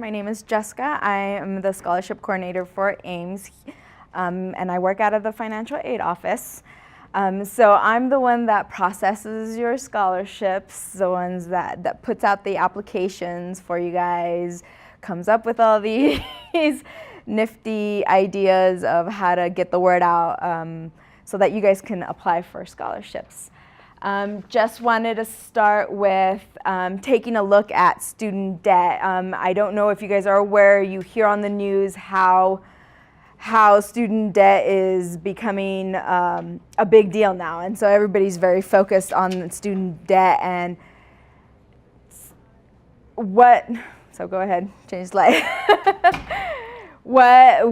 My name is Jessica. I am the scholarship coordinator for Ames, and I work out of the financial aid office. So I'm the one that processes your scholarships, the ones that puts out the applications for you guys, comes up with all these nifty ideas of how to get the word out so that you guys can apply for scholarships. Just wanted to start with taking a look at student debt. I don't know if you guys are aware, you hear on the news how student debt is becoming a big deal now, and so everybody's very focused on student debt and so go ahead, change slide. What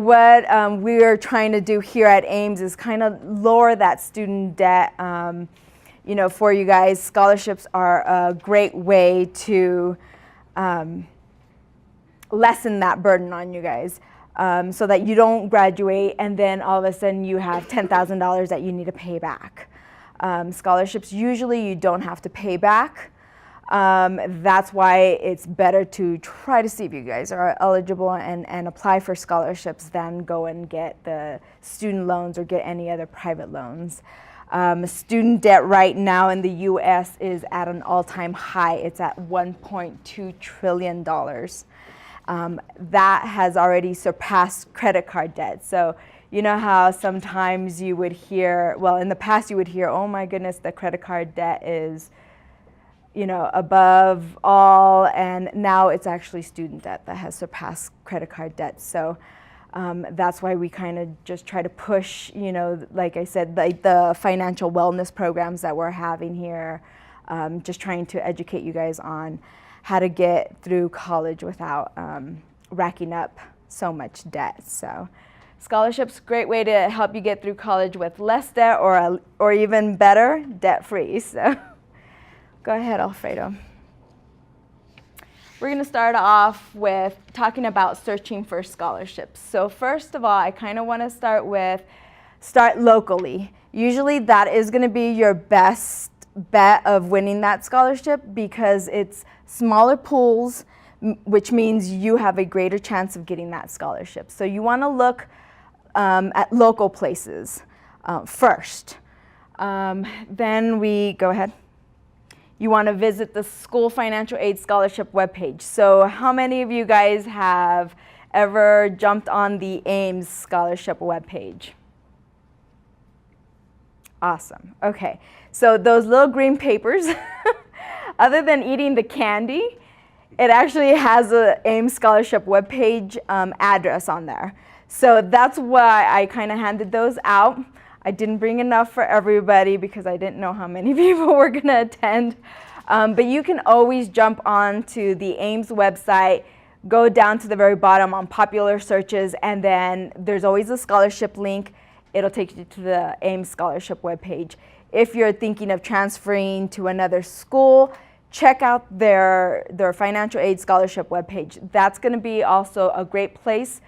we are trying to do here at Ames is kind of lower that student debt. You know, for you guys, scholarships are a great way to lessen that burden on you guys, so that you don't graduate and then all of a sudden you have $10,000 that you need to pay back. Scholarships, usually you don't have to pay back. That's why it's better to try to see if you guys are eligible and apply for scholarships than go and get the student loans or get any other private loans. Student debt right now in the U.S. is at an all-time high. It's at $1.2 trillion. That has already surpassed credit card debt. So you know how sometimes you would hear, well, in the past you would hear, oh my goodness, the credit card debt is, you know, above all, and now it's actually student debt that has surpassed credit card debt. So that's why we kind of just try to push, you know, like I said, like the financial wellness programs that we're having here, just trying to educate you guys on how to get through college without racking up so much debt. So scholarships, great way to help you get through college with less debt or even better, debt-free. So go ahead, Alfredo. We're going to start off with talking about searching for scholarships. So first of all, I kind of want to start locally. Usually that is going to be your best bet of winning that scholarship because it's smaller pools, which means you have a greater chance of getting that scholarship. So you want to look at local places first. Then go ahead. You want to visit the school financial aid scholarship webpage. So how many of you guys have ever jumped on the Ames scholarship webpage? Awesome. Okay. So those little green papers, other than eating the candy, it actually has a Ames scholarship webpage address on there. So that's why I kind of handed those out. I didn't bring enough for everybody because I didn't know how many people were going to attend. But you can always jump on to the Ames website, go down to the very bottom on popular searches, and then there's always a scholarship link. It'll take you to the Ames scholarship webpage. If you're thinking of transferring to another school, check out their financial aid scholarship webpage. That's going to be also a great place.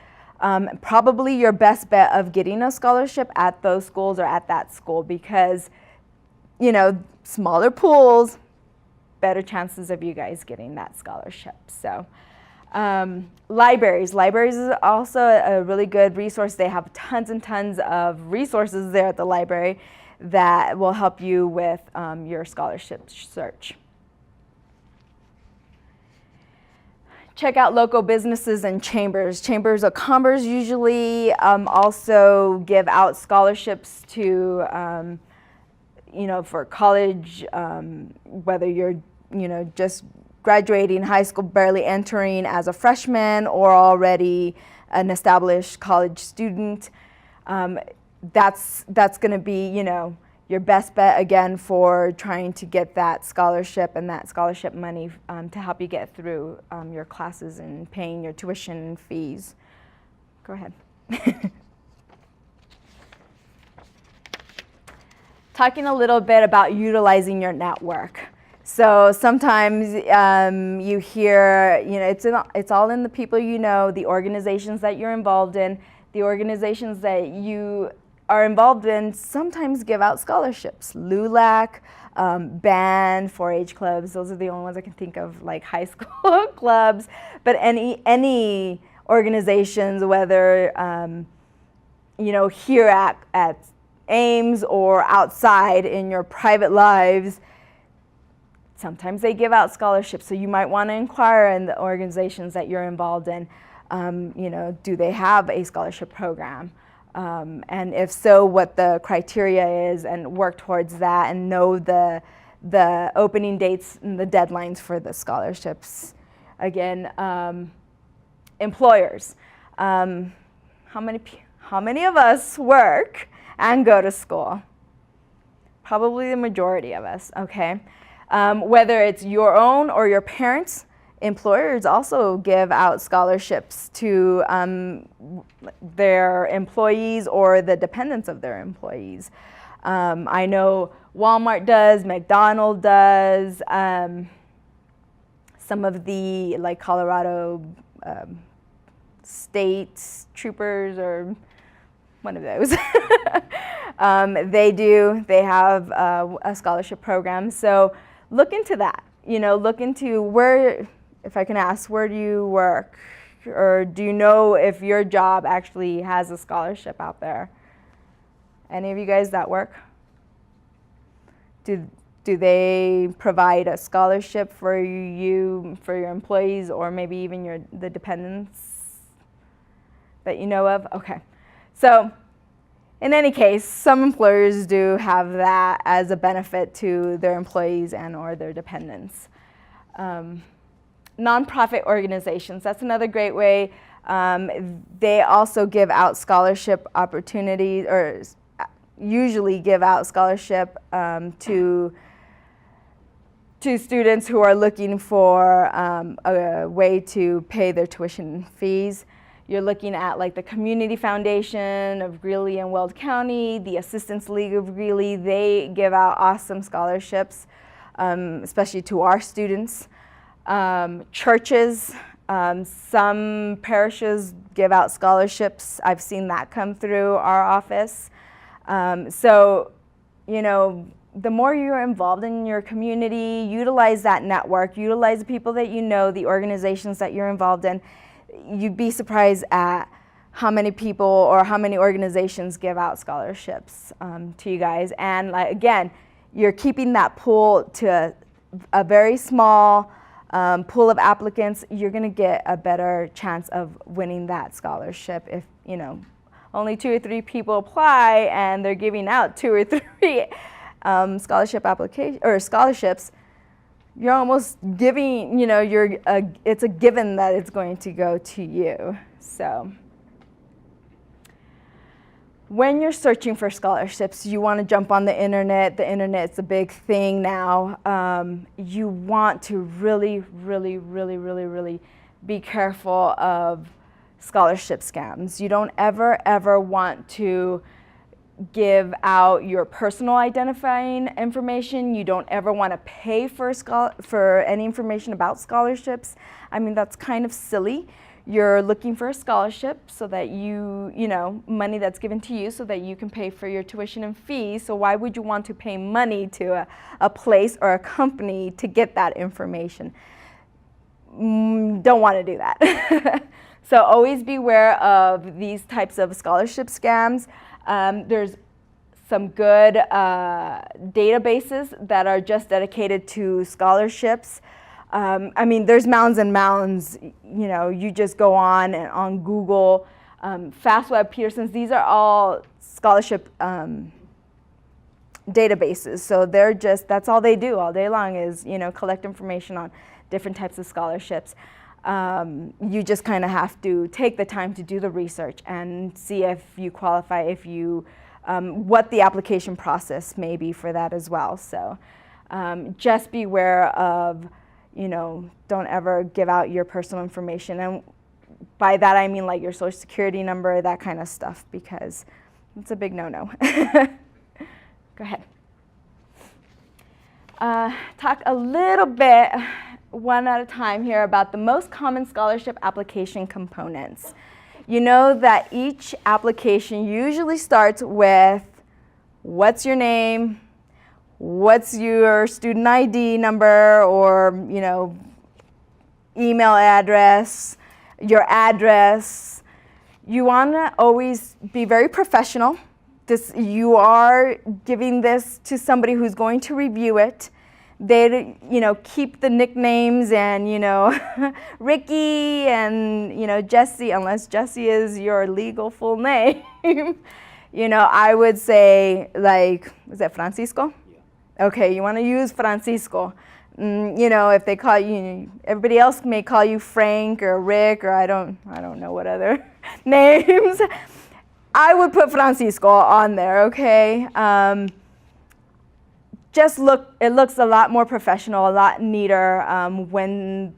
Probably your best bet of getting a scholarship at those schools or at that school because, you know, smaller pools, better chances of you guys getting that scholarship. So libraries is also a really good resource. They have tons and tons of resources there at the library that will help you with your scholarship search. Check out local businesses and chambers. Chambers of commerce usually also give out scholarships to, you know, for college, whether you're, you know, just graduating high school, barely entering as a freshman, or already an established college student. That's going to be, you know, your best bet again for trying to get that scholarship and that scholarship money to help you get through your classes and paying your tuition and fees. Go ahead. Talking a little bit about utilizing your network. So sometimes you hear, you know, it's all in the people you know, the organizations that you're involved in, the organizations that you are involved in sometimes give out scholarships. LULAC, band, 4-H clubs, those are the only ones I can think of, like high school clubs. But any organizations, whether here at Ames or outside in your private lives, sometimes they give out scholarships. So you might want to inquire in the organizations that you're involved in. Do they have a scholarship program? And if so, what the criteria is, and work towards that, and know the opening dates and the deadlines for the scholarships. Again, employers. How many of us work and go to school? Probably the majority of us, okay? Whether it's your own or your parents', employers also give out scholarships to their employees or the dependents of their employees. I know Walmart does, McDonald's does, some of the like Colorado state troopers or one of those. They have a scholarship program. So look into that, look into where, if I can ask, where do you work? Or do you know if your job actually has a scholarship out there? Any of you guys that work? Do they provide a scholarship for you, for your employees, or maybe even the dependents that you know of? Okay. So in any case, some employers do have that as a benefit to their employees and or their dependents. Nonprofit organizations, that's another great way. They also give out scholarship opportunities, or usually give out scholarship to students who are looking for a way to pay their tuition fees. You're looking at like the Community Foundation of Greeley and Weld County, the Assistance League of Greeley. They give out awesome scholarships, especially to our students. Churches, some parishes give out scholarships. I've seen that come through our office. So, the more you're involved in your community, utilize that network, utilize the people that you know, the organizations that you're involved in. You'd be surprised at how many people or how many organizations give out scholarships to you guys. And again, you're keeping that pool to a very small pool of applicants. You're going to get a better chance of winning that scholarship if, only 2 or 3 people apply and they're giving out 2 or 3 scholarship applications or scholarships. You're almost giving, it's a given that it's going to go to you. So when you're searching for scholarships, you want to jump on the internet. The internet's a big thing now. You want to really, really, really, really, really be careful of scholarship scams. You don't ever want to give out your personal identifying information. You don't ever want to pay for any information about scholarships. I mean, that's kind of silly. You're looking for a scholarship so that money that's given to you so that you can pay for your tuition and fees. So why would you want to pay money to a place or a company to get that information? Don't want to do that. So always beware of these types of scholarship scams. There's some good databases that are just dedicated to scholarships. I mean, there's mounds and mounds. You just go on Google, FastWeb, Peterson's. These are all scholarship databases. So that's all they do all day long is collect information on different types of scholarships. You just kind of have to take the time to do the research and see if you qualify, what the application process may be for that as well. So just beware of, don't ever give out your personal information. And by that I mean like your social security number, that kind of stuff, because it's a big no-no. Go ahead. Talk a little bit, one at a time here, about the most common scholarship application components. you know that each application usually starts with what's your name, what's your student ID number, or email address, your address. You want to always be very professional. You are giving this to somebody who's going to review it. They, keep the nicknames and, Ricky and, Jesse, unless Jesse is your legal full name. I would say, like, is that Francisco? Yeah. Okay, you want to use Francisco. If they call you, everybody else may call you Frank or Rick or I don't know what other names. I would put Francisco on there, okay? It looks a lot more professional, a lot neater when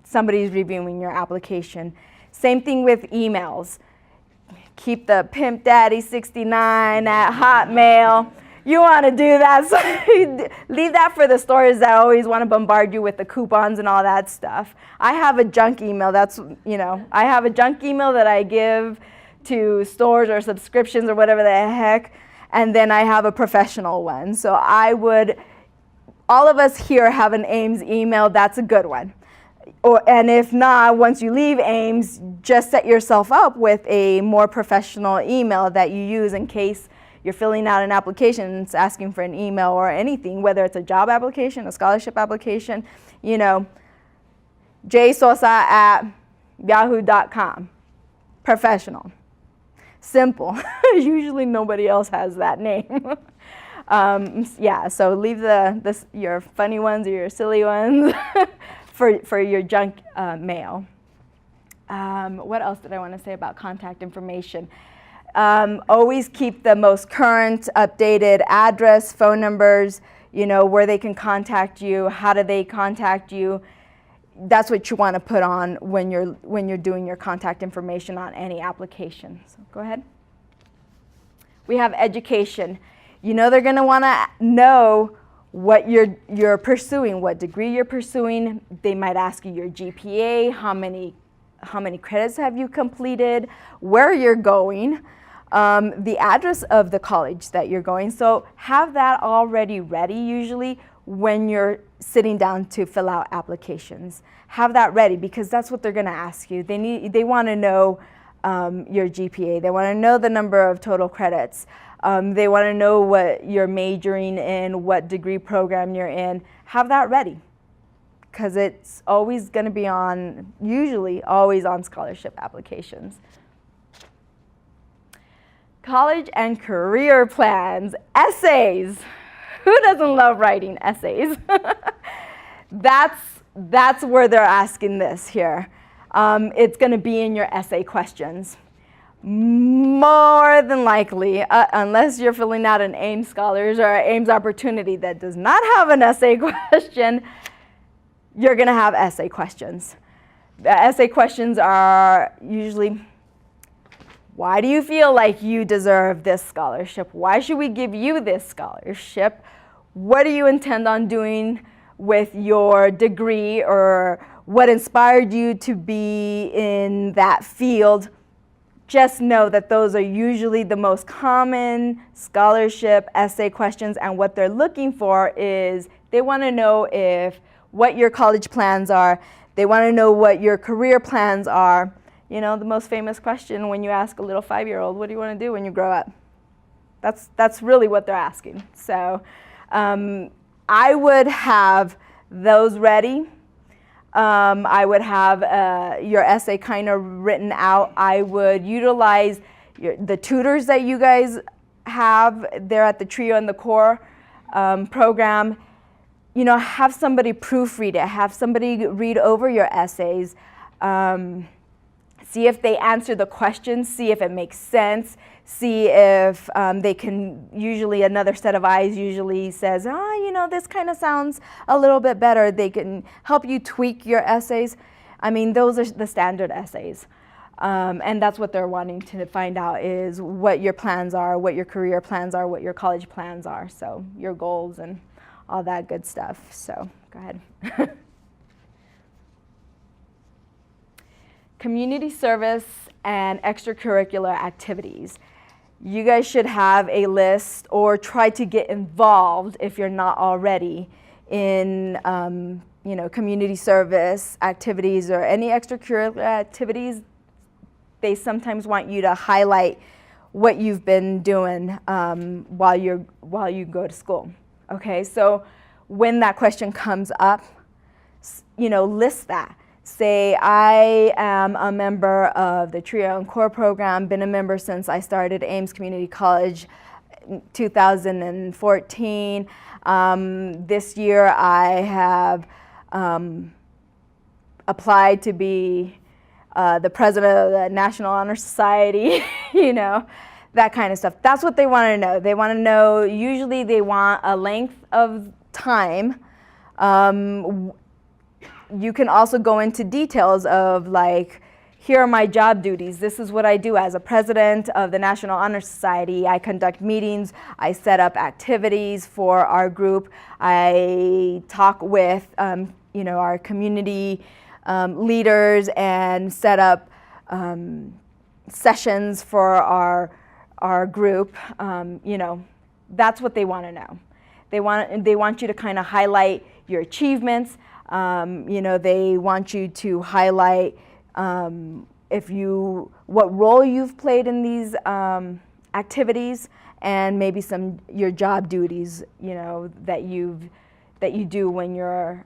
somebody's reviewing your application. Same thing with emails. Keep the pimpdaddy69 at Hotmail. You want to do that, so leave that for the stores that always want to bombard you with the coupons and all that stuff. I have a junk email. I have a junk email that I give to stores or subscriptions or whatever the heck, and then I have a professional one. So all of us here have an Ames email. That's a good one. And if not, once you leave Ames, just set yourself up with a more professional email that you use in case you're filling out an application and it's asking for an email or anything, whether it's a job application, a scholarship application, jsosa@yahoo.com. Professional. Simple. Usually nobody else has that name. So leave your funny ones or your silly ones for your junk mail. What else did I want to say about contact information? Always keep the most current, updated address, phone numbers, where they can contact you, how do they contact you. That's what you want to put on when you're doing your contact information on any application. So go ahead. We have education. They're going to want to know what you're pursuing, what degree you're pursuing. They might ask you your GPA, how many credits have you completed, where you're going, the address of the college that you're going. So have that already ready usually when you're sitting down to fill out applications. Have that ready because that's what they're going to ask you. They want to know your GPA. They want to know the number of total credits. They want to know what you're majoring in, what degree program you're in. Have that ready because it's always going to be usually always on scholarship applications. College and career plans, essays. Who doesn't love writing essays? That's where they're asking this here. It's going to be in your essay questions. More than likely, unless you're filling out an Ames Scholars or Ames Opportunity that does not have an essay question, you're going to have essay questions. The essay questions are usually, why do you feel like you deserve this scholarship? Why should we give you this scholarship? What do you intend on doing with your degree, or what inspired you to be in that field? Just know that those are usually the most common scholarship essay questions, and what they're looking for is they want to know what your college plans are. They want to know what your career plans are. The most famous question when you ask a little 5-year-old, what do you want to do when you grow up? That's really what they're asking. So I would have those ready. I would have your essay kind of written out. I would utilize the tutors that you guys have there at the Trio and the Core program. Have somebody proofread it. Have somebody read over your essays. See if they answer the questions. See if it makes sense. See if they can, usually another set of eyes usually says, this kind of sounds a little bit better. They can help you tweak your essays. Those are the standard essays. And that's what they're wanting to find out is what your plans are, what your career plans are, what your college plans are. So your goals and all that good stuff. So go ahead. community service and extracurricular activities. You guys should have a list or try to get involved if you're not already in community service activities or any extracurricular activities. They sometimes want you to highlight what you've been doing while you go to school. Okay, so when that question comes up, list that. Say, I am a member of the TRIO and CORE program, been a member since I started Ames Community College in 2014. This year I have applied to be the president of the National Honor Society, that kind of stuff. That's what they want to know. They want to know, usually they want a length of time. You can also go into details of like, here are my job duties. This is what I do as a president of the National Honor Society. I conduct meetings. I set up activities for our group. I talk with our community leaders and set up sessions for our group. That's what they want to know. They want you to kind of highlight your achievements. They want you to highlight what role you've played in these activities, and maybe your job duties, that you do when you're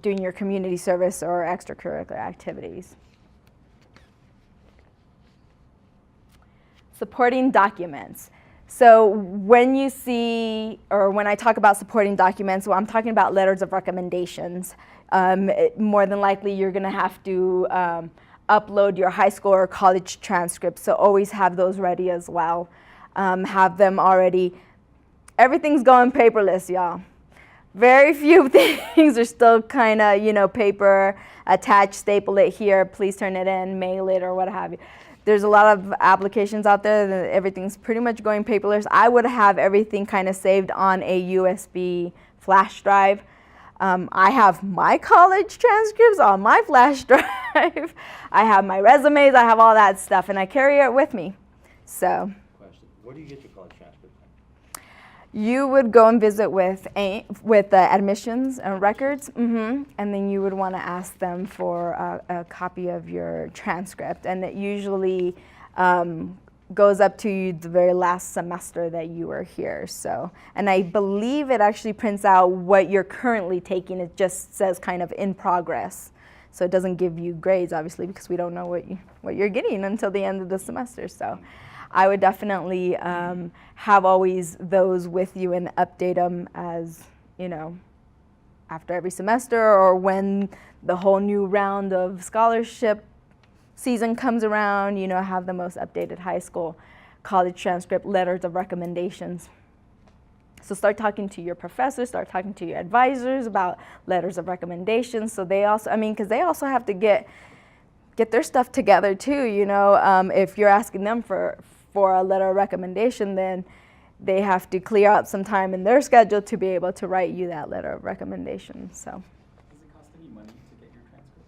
doing your community service or extracurricular activities. Supporting documents. So when you see, or when I talk about supporting documents, well, I'm talking about letters of recommendations. More than likely, you're going to have to upload your high school or college transcripts, so always have those ready as well. Have them already. Everything's going paperless, y'all. Very few things are still kind of, paper, attach, staple it here, please turn it in, mail it, or what have you. There's a lot of applications out there that everything's pretty much going paperless. I would have everything kind of saved on a USB flash drive. I have my college transcripts on my flash drive. I have my resumes, I have all that stuff, and I carry it with me. So. Question, where do you get your college transcripts from? You would go and visit with admissions and records, and then you would want to ask them for a copy of your transcript, and it usually goes up to the very last semester that you were here. So, and I believe it actually prints out what you're currently taking. It just says kind of in progress, so it doesn't give you grades, obviously, because we don't know what you're getting until the end of the semester. So. I would definitely have always those with you and update them as, after every semester or when the whole new round of scholarship season comes around, have the most updated high school, college transcript, letters of recommendations. So start talking to your professors, start talking to your advisors about letters of recommendations. So they also, because they also have to get their stuff together too, if you're asking them for a letter of recommendation, then they have to clear out some time in their schedule to be able to write you that letter of recommendation. So. Does it cost any money to get your transcript?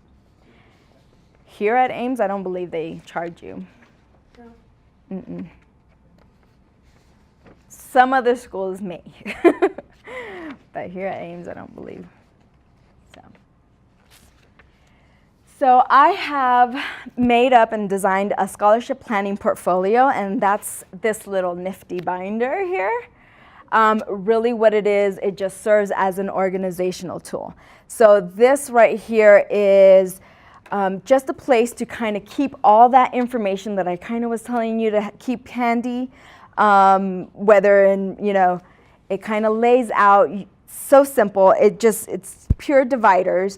Here at Ames, I don't believe they charge you. No. Mm-mm. Some other schools may, but here at Ames, I don't believe. So I have made up and designed a scholarship planning portfolio, and that's this little nifty binder here. Really what it is, it just serves as an organizational tool. So this right here is just a place to kind of keep all that information that I kind of was telling you to keep handy, whether it kind of lays out so simple. It's pure dividers.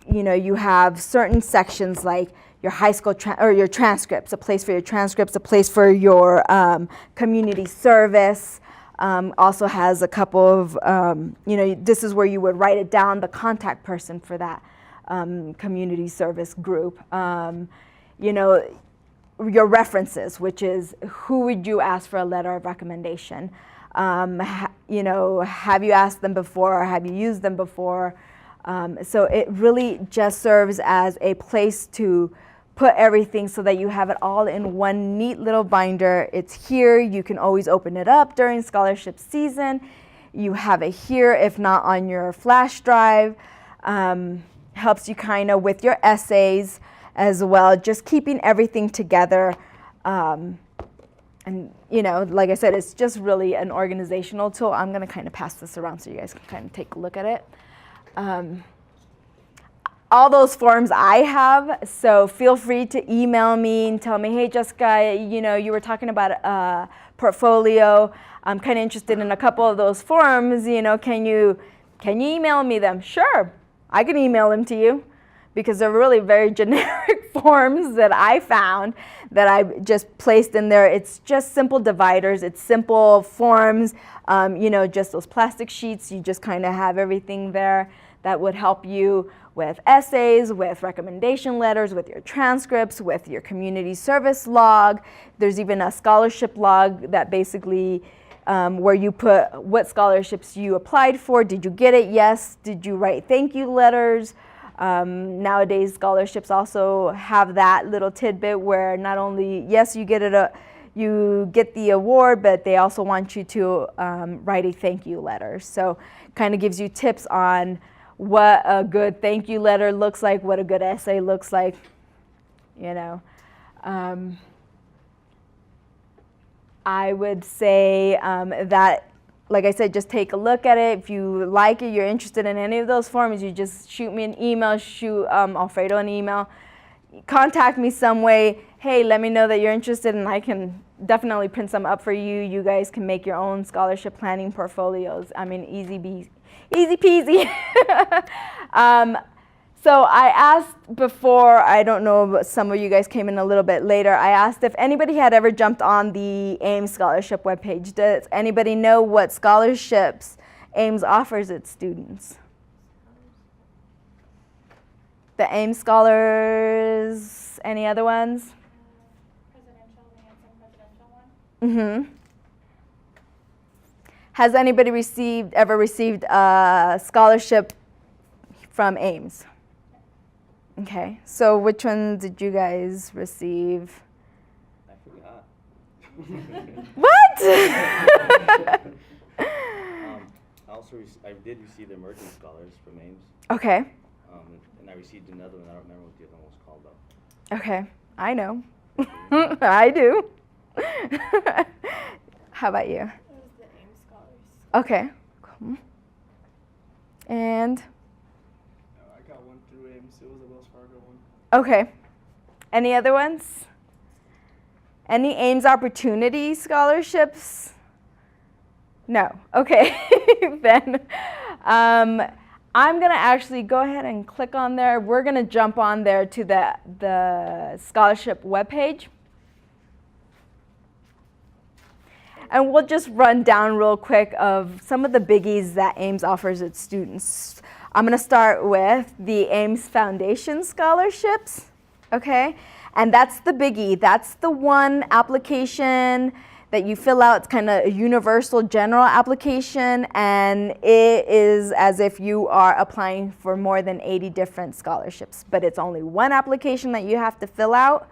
You have certain sections like your high school or your transcripts, a place for your transcripts, a place for your community service. Also has a couple of, this is where you would write it down, the contact person for that community service group. Your references, which is who would you ask for a letter of recommendation? Have you asked them before, or have you used them before? So it really just serves as a place to put everything so that you have it all in one neat little binder. It's here. You can always open it up during scholarship season. You have it here, if not on your flash drive. Helps you kind of with your essays as well, just keeping everything together. And you know, like I said, it's just really an organizational tool. I'm going to kind of pass this around so you guys can kind of take a look at it. All those forms I have, so feel free to email me and tell me, hey, Jessica, you know, you were talking about a portfolio. I'm kind of interested in a couple of those forms. You know, can you email me them? Sure, I can email them to you, because they're really very generic forms that I found that I just placed in there. It's just simple dividers. It's simple forms, you know, just those plastic sheets. You just kind of have everything there that would help you with essays, with recommendation letters, with your transcripts, with your community service log. There's even a scholarship log that basically where you put what scholarships you applied for. Did you get it? Yes. Did you write thank you letters? Nowadays, scholarships also have that little tidbit where not only, yes, you get the award, but they also want you to write a thank you letter. So kind of gives you tips on what a good thank you letter looks like, what a good essay looks like, you know. I would say that, like I said, just take a look at it. If you like it, you're interested in any of those forms, you just shoot me an email, shoot Alfredo an email, contact me some way. Hey, let me know that you're interested, and I can definitely print some up for you. You guys can make your own scholarship planning portfolios. I mean, easy peasy. So I asked before, I don't know, but some of you guys came in a little bit later. I asked if anybody had ever jumped on the Ames scholarship webpage. Does anybody know what scholarships Ames offers its students? The Ames Scholars, any other ones? Presidential, we had some presidential one. Has anybody ever received a scholarship from Ames? Okay, so which one did you guys receive? I forgot. What? I did receive the Emerging Scholars from Ames, Okay, and I received another one. I don't remember what the other one was called though. okay, I know. I do. How about you? It was the Ames Scholars. Okay, cool. And, I got one through Ames. It was a Wells Fargo one. okay. Any other ones? Any Ames Opportunity scholarships? No. Okay. Then I'm going to actually go ahead and click on there. We're going to jump on there to the scholarship webpage. And we'll just run down real quick of some of the biggies that Ames offers its students. I'm going to start with the Ames Foundation scholarships, okay? And that's the biggie. That's the one application that you fill out. It's kind of a universal general application, and it is as if you are applying for more than 80 different scholarships. But it's only one application that you have to fill out.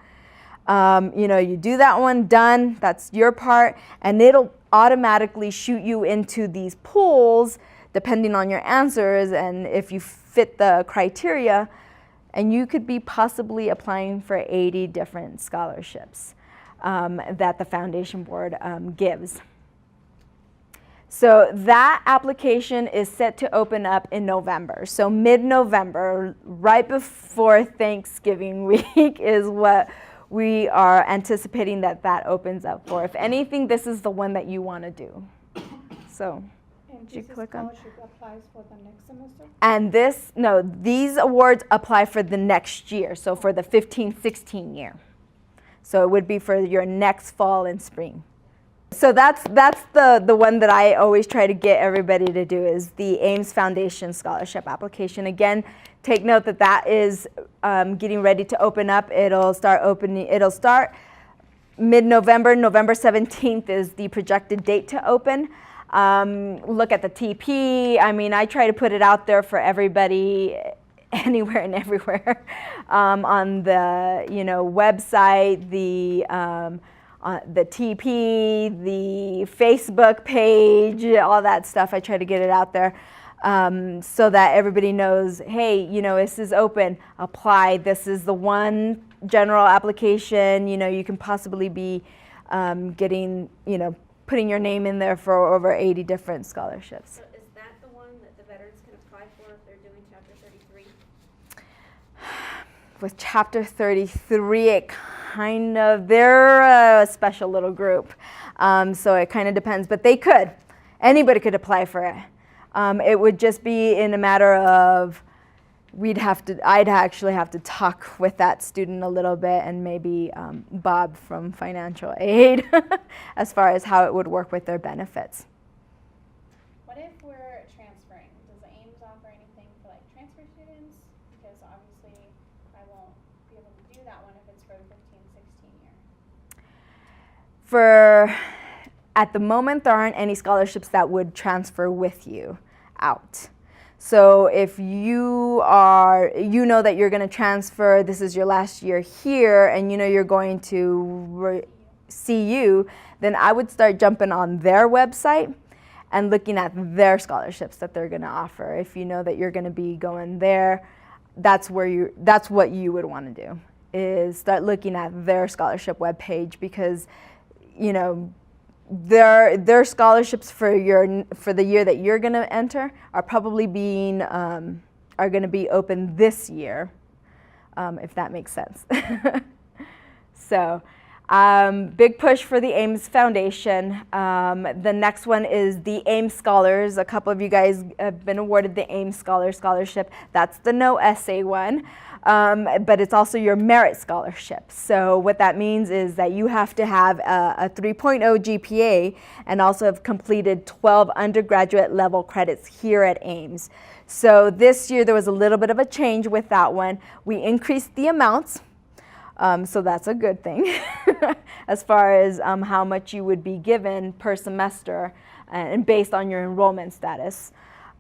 You know, you do that one, done, that's your part, and it'll automatically shoot you into these pools depending on your answers and if you fit the criteria, and you could be possibly applying for 80 different scholarships that the Foundation Board gives. So that application is set to open up in November. So mid-November, right before Thanksgiving week is what we are anticipating that opens up for. If anything, this is the one that you want to do. So, And did you this click on? scholarship applies for the next semester? And these awards apply for the next year, so for the 15-16 year. So it would be for your next fall and spring. So that's the one that I always try to get everybody to do, is the Ames Foundation Scholarship application. Again, take note that is getting ready to open up. It'll start mid-November. November 17th is the projected date to open. Look at the TP. I mean, I try to put it out there for everybody, anywhere and everywhere, on the website, the TP, the Facebook page, all that stuff. I try to get it out there so that everybody knows, hey, this is open, apply. This is the one general application, you can possibly be getting, putting your name in there for over 80 different scholarships. So is that the one that the veterans can apply for if they're doing Chapter 33? With Chapter 33, they're a special little group. So it kind of depends, but anybody could apply for it. It would just be in a matter of, I'd actually have to talk with that student a little bit, and maybe Bob from financial aid as far as how it would work with their benefits. What if we're transferring? Does the Ames offer anything for like transfer students? Because obviously I won't be able to do that one if it's for the 15-16 year. At the moment, there aren't any scholarships that would transfer with you out. So if you know that you're going to transfer, this is your last year here, and you're going to CU, then I would start jumping on their website and looking at their scholarships that they're going to offer. If you know that you're going to be going there, that's what you would want to do, is start looking at their scholarship webpage, because their scholarships for the year that you're going to enter are probably are going to be open this year, if that makes sense. So big push for the Ames Foundation. The next one is the Ames Scholars. A couple of you guys have been awarded the Ames Scholarship. That's the no essay one. But it's also your merit scholarship. So what that means is that you have to have a 3.0 GPA and also have completed 12 undergraduate level credits here at Ames. So this year there was a little bit of a change with that one. We increased the amounts, so that's a good thing as far as how much you would be given per semester and based on your enrollment status.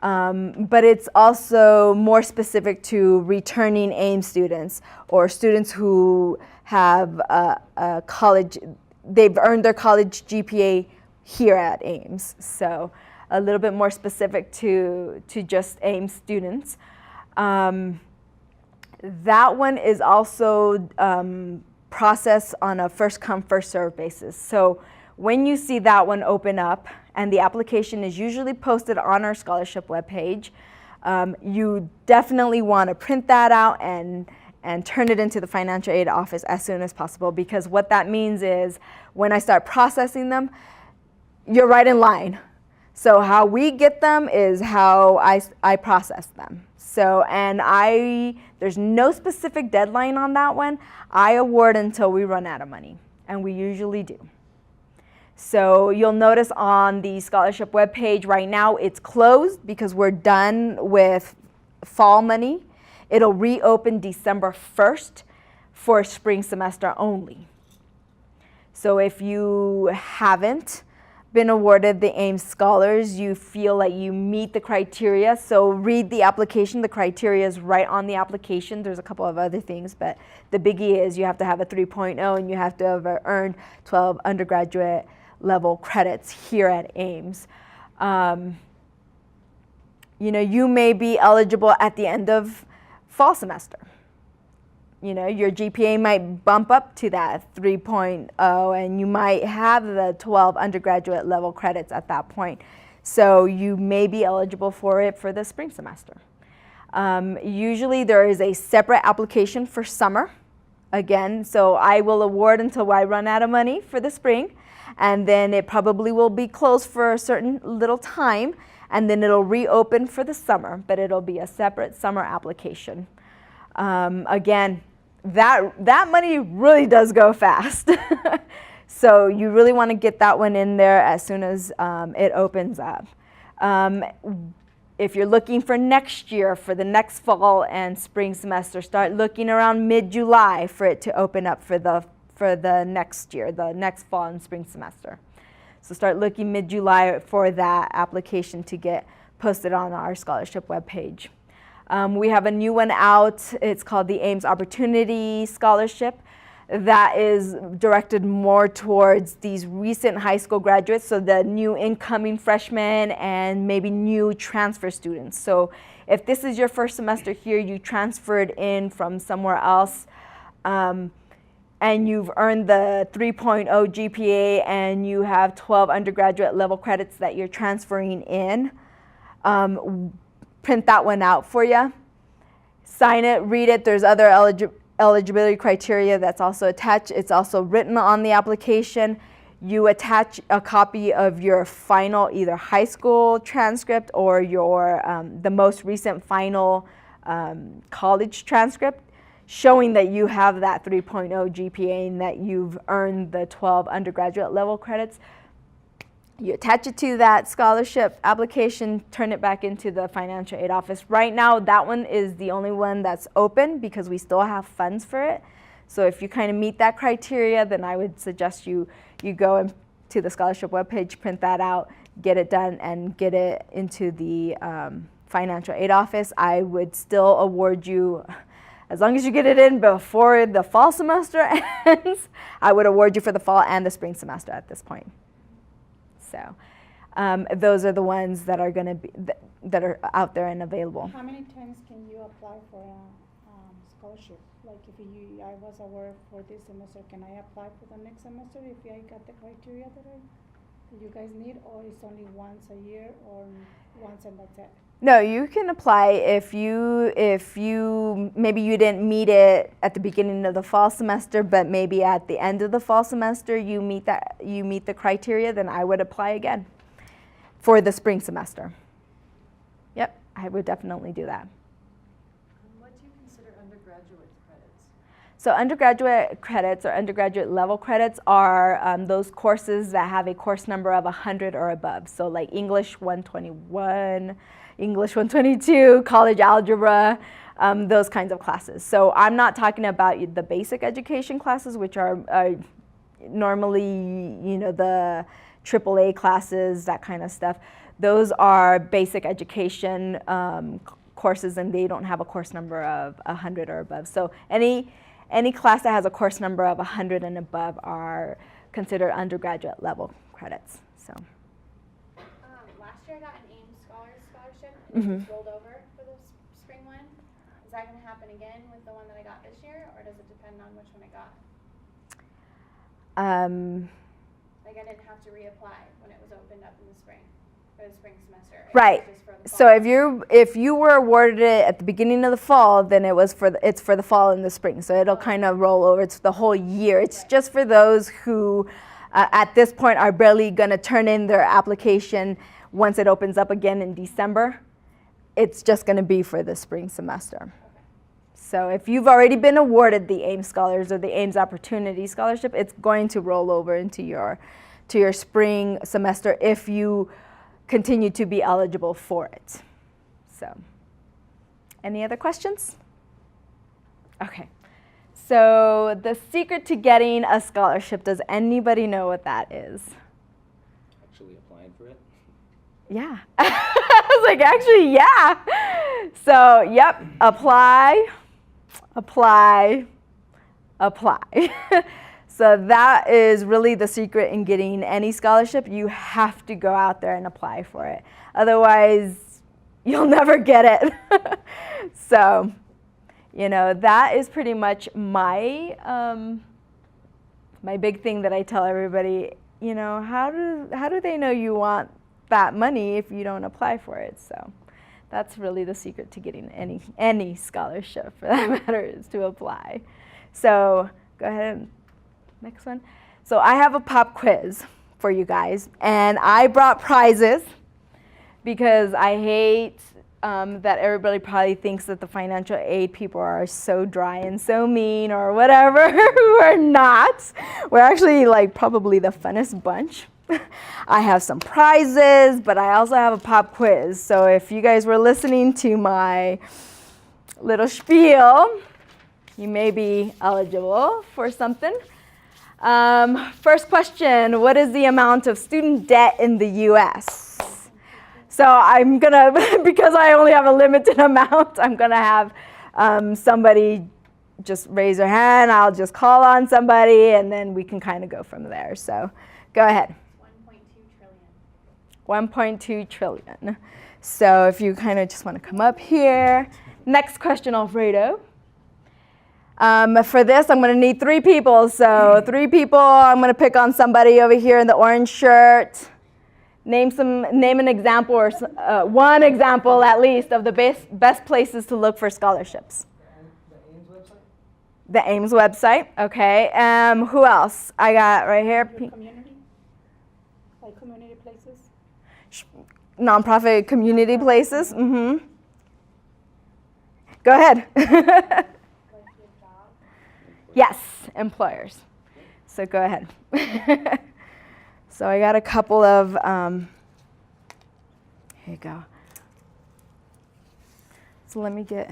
But it's also more specific to returning Ames students, or students who have a college, they've earned their college GPA here at Ames. So a little bit more specific to just Ames students. That one is also processed on a first come, first served basis. So when you see that one open up, and the application is usually posted on our scholarship webpage, you definitely want to print that out and turn it into the financial aid office as soon as possible, because what that means is when I start processing them, you're right in line. So how we get them is how I process them. So, and there's no specific deadline on that one. I award until we run out of money, and we usually do. So you'll notice on the scholarship webpage right now it's closed because we're done with fall money. It'll reopen December 1st for spring semester only. So if you haven't been awarded the Ames Scholars, you feel like you meet the criteria, so read the application. The criteria is right on the application. There's a couple of other things, but the biggie is you have to have a 3.0 and you have to have earned 12 undergraduate level credits here at Ames. You may be eligible at the end of fall semester. Your GPA might bump up to that 3.0 and you might have the 12 undergraduate level credits at that point. So you may be eligible for it for the spring semester. Usually there is a separate application for summer. Again, so I will award until I run out of money for the spring, and then it probably will be closed for a certain little time, and then it'll reopen for the summer, but it'll be a separate summer application. Again, that money really does go fast. So you really want to get that one in there as soon as it opens up. If you're looking for next year, for the next fall and spring semester, start looking around mid-July for it to open up for the next year, the next fall and spring semester. So start looking mid-July for that application to get posted on our scholarship webpage. We have a new one out. It's called the Ames Opportunity Scholarship. That is directed more towards these recent high school graduates, so the new incoming freshmen and maybe new transfer students. So if this is your first semester here, you transferred in from somewhere else, and you've earned the 3.0 GPA and you have 12 undergraduate level credits that you're transferring in, print that one out for you. Sign it, read it. There's other eligibility criteria that's also attached. It's also written on the application. You attach a copy of your final either high school transcript or your the most recent final college transcript, showing that you have that 3.0 GPA and that you've earned the 12 undergraduate level credits. You attach it to that scholarship application, turn it back into the financial aid office. Right now, that one is the only one that's open because we still have funds for it. So if you kind of meet that criteria, then I would suggest you go to the scholarship webpage, print that out, get it done, and get it into the financial aid office. I would still award you, as long as you get it in before the fall semester ends, I would award you for the fall and the spring semester at this point. So those are the ones that are going to be that are out there and available. How many times can you apply for a scholarship? Like if I was awarded for this semester, can I apply for the next semester if I got the criteria that you guys need, or it's only once a year or once and that's it? No, you can apply if you maybe you didn't meet it at the beginning of the fall semester, but maybe at the end of the fall semester you meet the criteria, then I would apply again for the spring semester. Yep, I would definitely do that. What do you consider undergraduate credits? So undergraduate credits or undergraduate level credits are those courses that have a course number of 100 or above. So like English 121, English 122, college algebra, those kinds of classes. So I'm not talking about the basic education classes, which are normally, you know, the AAA classes, that kind of stuff. Those are basic education courses, and they don't have a course number of 100 or above. So any class that has a course number of 100 and above are considered undergraduate level credits. So. Last year I got an Ames scholarship and it was rolled over for the spring one. Is that going to happen again with the one that I got this year, or does it depend on which one I got? Like I didn't have to reapply when it was opened up in the spring for the spring semester. Right. So if you were awarded it at the beginning of the fall, then it's for the fall and the spring. So it'll kind of roll over. It's the whole year. It's just for those who at this point are barely going to turn in their application once it opens up again in December. It's just going to be for the spring semester. So if you've already been awarded the Ames Scholars or the Ames Opportunity Scholarship, it's going to roll over into your spring semester if you continue to be eligible for it. So, any other questions? Okay. So the secret to getting a scholarship, does anybody know what that is? Actually applying for it? Yeah. I was like, actually, yeah. So, yep, apply. So that is really the secret in getting any scholarship. You have to go out there and apply for it. Otherwise, you'll never get it. So, you know, that is pretty much my my big thing that I tell everybody. You know, how do they know you want that money if you don't apply for it? So that's really the secret to getting any scholarship, for that matter, is to apply. So go ahead and next one. So I have a pop quiz for you guys, and I brought prizes because I hate that everybody probably thinks that the financial aid people are so dry and so mean or whatever. We're not. We're actually like probably the funnest bunch. I have some prizes, but I also have a pop quiz. So if you guys were listening to my little spiel, you may be eligible for something. First question, what is the amount of student debt in the U.S.? So I'm gonna, because I only have a limited amount, I'm gonna have somebody just raise their hand. I'll just call on somebody and then we can kind of go from there. So go ahead. 1.2 trillion. So if you kind of just want to come up here. Next question, Alfredo. For this, I'm going to need 3 people. So 3 people, I'm going to pick on somebody over here in the orange shirt. Name an example or one example at least of the best places to look for scholarships. The Ames website, okay. Who else? I got right here. Community? Like community places? Nonprofit community places. Mm-hmm. Go ahead. Yes, employers. So go ahead. So I got a couple of, here you go. So let me get,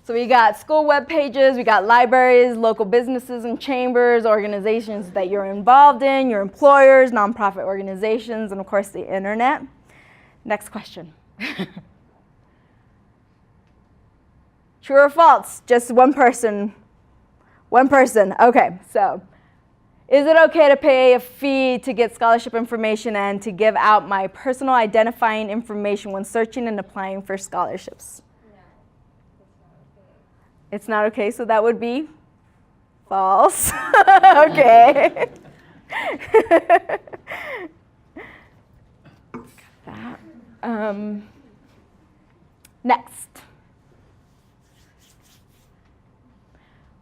so we got school web pages, we got libraries, local businesses and chambers, organizations that you're involved in, your employers, nonprofit organizations, and of course the internet. Next question. True or false? Just one person. One person. Okay, so is it okay to pay a fee to get scholarship information and to give out my personal identifying information when searching and applying for scholarships? No, It's not okay, so that would be false. Okay. Got that. Next.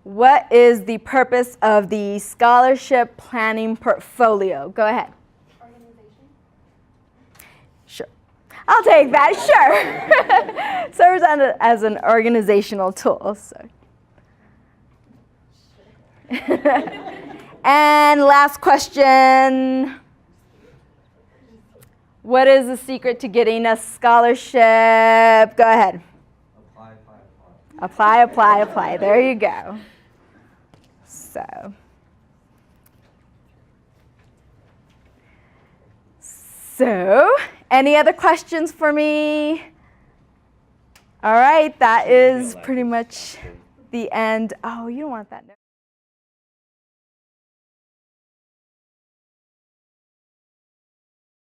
What is the purpose of the scholarship planning portfolio? Go ahead. Organization? Sure. I'll take that, sure. Serves as an organizational tool. So. And last question. What is the secret to getting a scholarship? Go ahead. Apply, apply, apply. There you go. So, any other questions for me? All right, that is pretty much the end. Oh, you don't want that.